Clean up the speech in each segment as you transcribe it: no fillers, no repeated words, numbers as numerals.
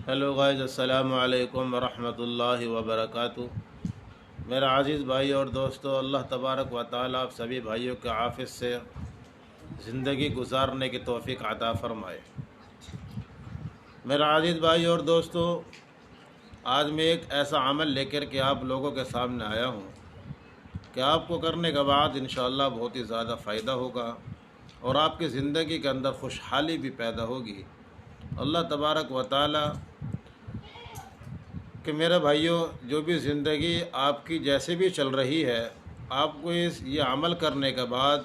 Hello guys, السلام علیکم ورحمۃ اللہ وبرکاتہ۔ میرا عزیز بھائی اور دوستو، اللہ تبارک و تعالیٰ آپ سبھی بھائیوں کے عافیت سے زندگی گزارنے کی توفیق عطا فرمائے۔ میرا عزیز بھائی اور دوستو، آج میں ایک ایسا عمل لے کر کے آپ لوگوں کے سامنے آیا ہوں کہ آپ کو کرنے کے بعد انشاءاللہ بہت ہی زیادہ فائدہ ہوگا اور آپ کی زندگی کے اندر خوشحالی بھی پیدا ہوگی۔ اللہ تبارک و تعالیٰ کہ میرے بھائیوں، جو بھی زندگی آپ کی جیسے بھی چل رہی ہے، آپ کو یہ عمل کرنے کے بعد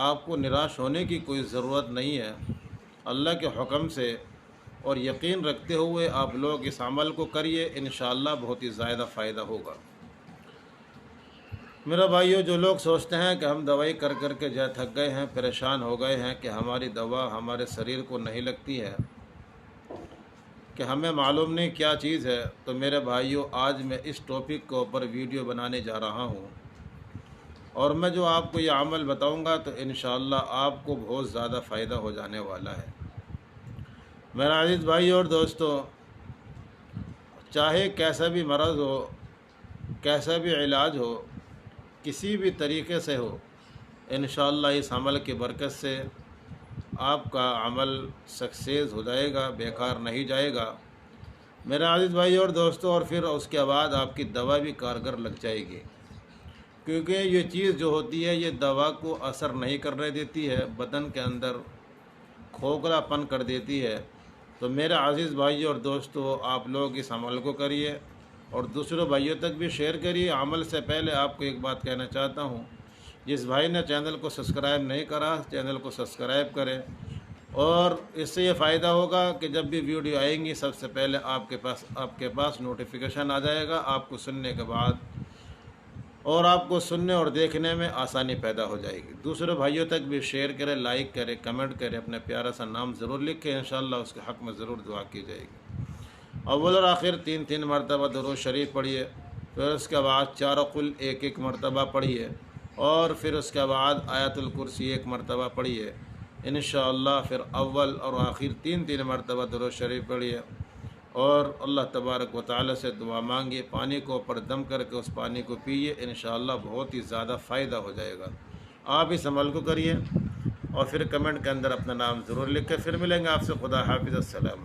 آپ کو نراش ہونے کی کوئی ضرورت نہیں ہے۔ اللہ کے حکم سے اور یقین رکھتے ہوئے آپ لوگ اس عمل کو کریے، انشاءاللہ بہت ہی زیادہ فائدہ ہوگا۔ میرے بھائیوں، جو لوگ سوچتے ہیں کہ ہم دوائی کر کر کے تھک گئے ہیں، پریشان ہو گئے ہیں کہ ہماری دوا ہمارے شریر کو نہیں لگتی ہے، کہ ہمیں معلوم نہیں کیا چیز ہے، تو میرے بھائیوں، آج میں اس ٹاپک کے اوپر ویڈیو بنانے جا رہا ہوں اور میں جو آپ کو یہ عمل بتاؤں گا تو انشاءاللہ آپ کو بہت زیادہ فائدہ ہو جانے والا ہے۔ میرا عزیز بھائی اور دوستو، چاہے کیسا بھی مرض ہو، کیسا بھی علاج ہو، کسی بھی طریقے سے ہو، انشاءاللہ اس عمل کی برکت سے آپ کا عمل سکسیز ہو جائے گا، بیکار نہیں جائے گا میرا عزیز بھائی اور دوستو۔ اور پھر اس کے بعد آپ کی دوا بھی کارگر لگ جائے گی، کیونکہ یہ چیز جو ہوتی ہے یہ دوا کو اثر نہیں کرنے دیتی ہے، بدن کے اندر کھوکھلا پن کر دیتی ہے۔ تو میرا عزیز بھائی اور دوستو، آپ لوگ اس عمل کو کریے اور دوسرے بھائیوں تک بھی شیئر کریے۔ عمل سے پہلے آپ کو ایک بات کہنا چاہتا ہوں، جس بھائی نے چینل کو سبسکرائب نہیں کرا، چینل کو سبسکرائب کریں، اور اس سے یہ فائدہ ہوگا کہ جب بھی ویڈیو آئیں گی سب سے پہلے آپ کے پاس نوٹیفیکیشن آ جائے گا، آپ کو سننے کے بعد، اور آپ کو سننے اور دیکھنے میں آسانی پیدا ہو جائے گی۔ دوسرے بھائیوں تک بھی شیئر کریں، لائک کریں، کمنٹ کریں، اپنے پیارا سا نام ضرور لکھیں، انشاءاللہ اس کے حق میں ضرور دعا کی جائے گی۔ اول اور آخر تین مرتبہ درود شریف پڑھیے، پھر اس کے بعد چاروں قل ایک مرتبہ پڑھیے، اور پھر اس کے بعد آیت الکرسی 1 مرتبہ پڑھیے انشاءاللہ۔ پھر اول اور آخر تین مرتبہ درود شریف پڑھیے اور اللہ تبارک و تعالی سے دعا مانگیے، پانی کو اوپر دم کر کے اس پانی کو پیئے، انشاءاللہ بہت ہی زیادہ فائدہ ہو جائے گا۔ آپ اس عمل کو کریے اور پھر کمنٹ کے اندر اپنا نام ضرور لکھیں۔ پھر ملیں گے آپ سے، خدا حافظ، السلام۔